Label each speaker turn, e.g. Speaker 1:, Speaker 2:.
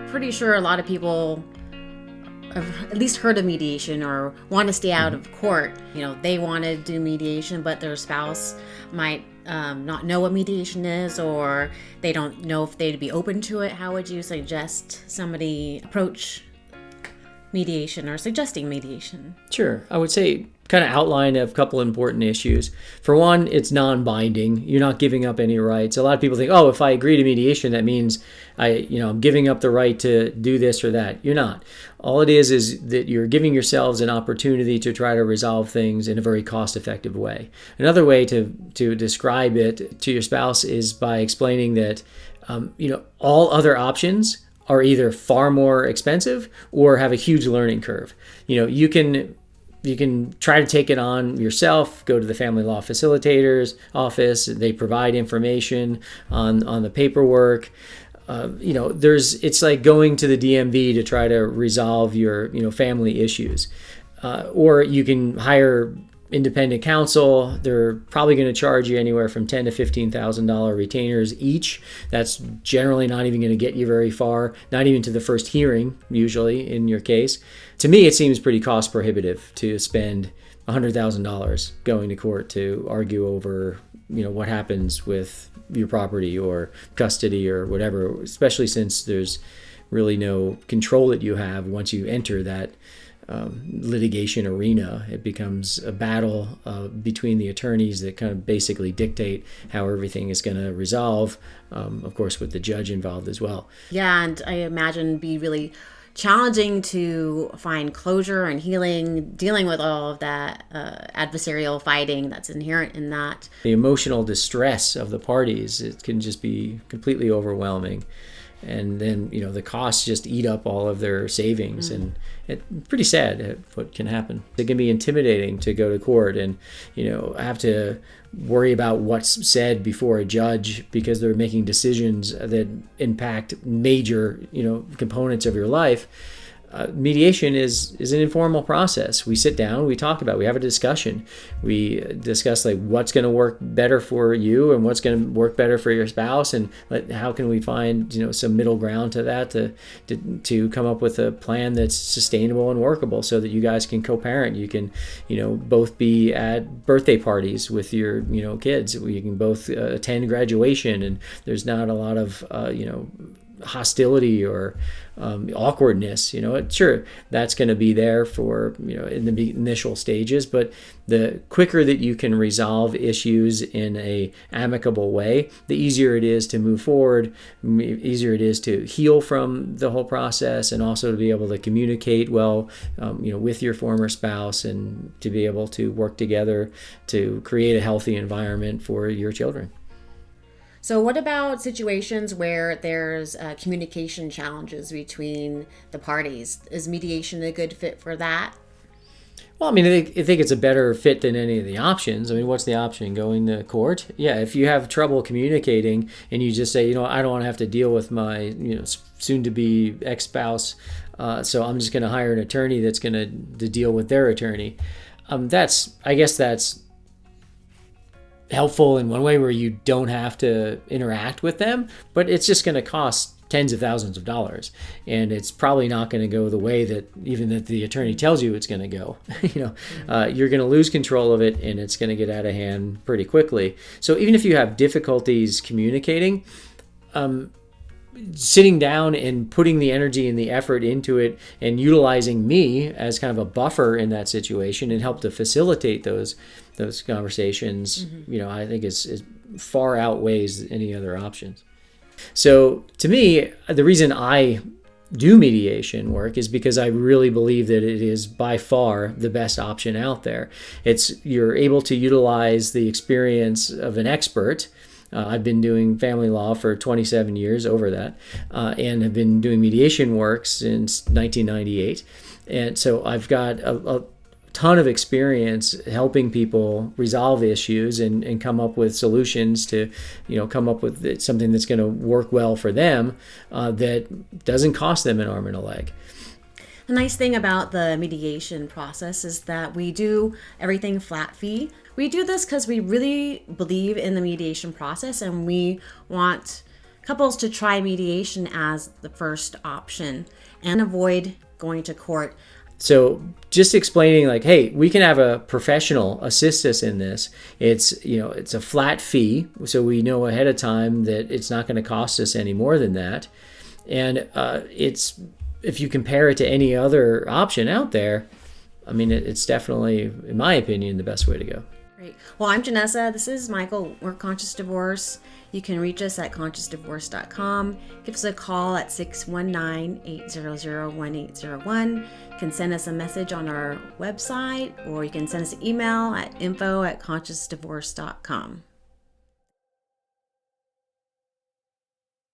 Speaker 1: pretty sure a lot of people have at least heard of mediation or want to stay out of court. They want to do mediation, but their spouse might not know what mediation is, or they don't know if they'd be open to it. How would you suggest somebody approach mediation or suggesting mediation?
Speaker 2: Sure. I would say kind of outline a couple important issues. For one, it's non-binding. You're not giving up any rights. A lot of people think, oh, if I agree to mediation, that means I'm giving up the right to do this or that. You're not. All it is that you're giving yourselves an opportunity to try to resolve things in a very cost-effective way. Another way to describe it to your spouse is by explaining that all other options are either far more expensive or have a huge learning curve. You can try to take it on yourself, go to the family law facilitator's office. They provide information on the paperwork. It's like going to the DMV to try to resolve your family issues. Or you can hire independent counsel. They're probably going to charge you anywhere from $10,000 to $15,000 retainers each. That's generally not even going to get you very far, not even to the first hearing, usually in your case. To me, it seems pretty cost prohibitive to spend $100,000 going to court to argue over, what happens with your property or custody or whatever, especially since there's really no control that you have once you enter that litigation arena. It becomes a battle between the attorneys that kind of basically dictate how everything is going to resolve, of course, with the judge involved as well.
Speaker 1: Yeah, and I imagine be really challenging to find closure and healing, dealing with all of that adversarial fighting that's inherent in that.
Speaker 2: The emotional distress of the parties, it can just be completely overwhelming. And then, the costs just eat up all of their savings. And it's pretty sad what can happen. It can be intimidating to go to court and, have to worry about what's said before a judge because they're making decisions that impact major, components of your life. Mediation is an informal process. We sit down, we talk about it, we have a discussion. We discuss what's going to work better for you and what's going to work better for your spouse, and how can we find some middle ground to that to come up with a plan that's sustainable and workable so that you guys can co-parent. You can both be at birthday parties with your kids. You can both attend graduation, and there's not a lot of hostility or awkwardness. Sure, that's going to be there for in the initial stages, but the quicker that you can resolve issues in a amicable way, the easier it is to move forward, easier it is to heal from the whole process, and also to be able to communicate well with your former spouse, and to be able to work together to create a healthy environment for your children.
Speaker 1: So what about situations where there's communication challenges between the parties? Is mediation a good fit for that?
Speaker 2: Well, I think it's a better fit than any of the options. What's the option? Going to court? Yeah, if you have trouble communicating and you just say, I don't want to have to deal with my soon-to-be ex-spouse, so I'm just going to hire an attorney that's going to deal with their attorney. I guess that's helpful in one way where you don't have to interact with them, but it's just going to cost tens of thousands of dollars, and it's probably not going to go the way that even that the attorney tells you it's going to go. You're going to lose control of it, and it's going to get out of hand pretty quickly. So even if you have difficulties communicating, sitting down and putting the energy and the effort into it and utilizing me as kind of a buffer in that situation and help to facilitate those conversations, I think is far outweighs any other options. So to me, the reason I do mediation work is because I really believe that it is by far the best option out there. You're able to utilize the experience of an expert. I've been doing family law for 27 years, over that, and have been doing mediation work since 1998. And so I've got a ton of experience helping people resolve issues and come up with solutions to, come up with something that's going to work well for them, that doesn't cost them an arm and a leg.
Speaker 1: The nice thing about the mediation process is that we do everything flat fee. We do this because we really believe in the mediation process, and we want couples to try mediation as the first option and avoid going to court.
Speaker 2: So just explaining like, hey, we can have a professional assist us in this. It's a flat fee, so we know ahead of time that it's not going to cost us any more than that. And it's, if you compare it to any other option out there, I mean, it's definitely, in my opinion, the best way to go.
Speaker 1: Great. Well, I'm Janessa. This is Michael. We're Conscious Divorce. You can reach us at consciousdivorce.com. Give us a call at 619-800-1801. You can send us a message on our website, or you can send us an email at info@consciousdivorce.com.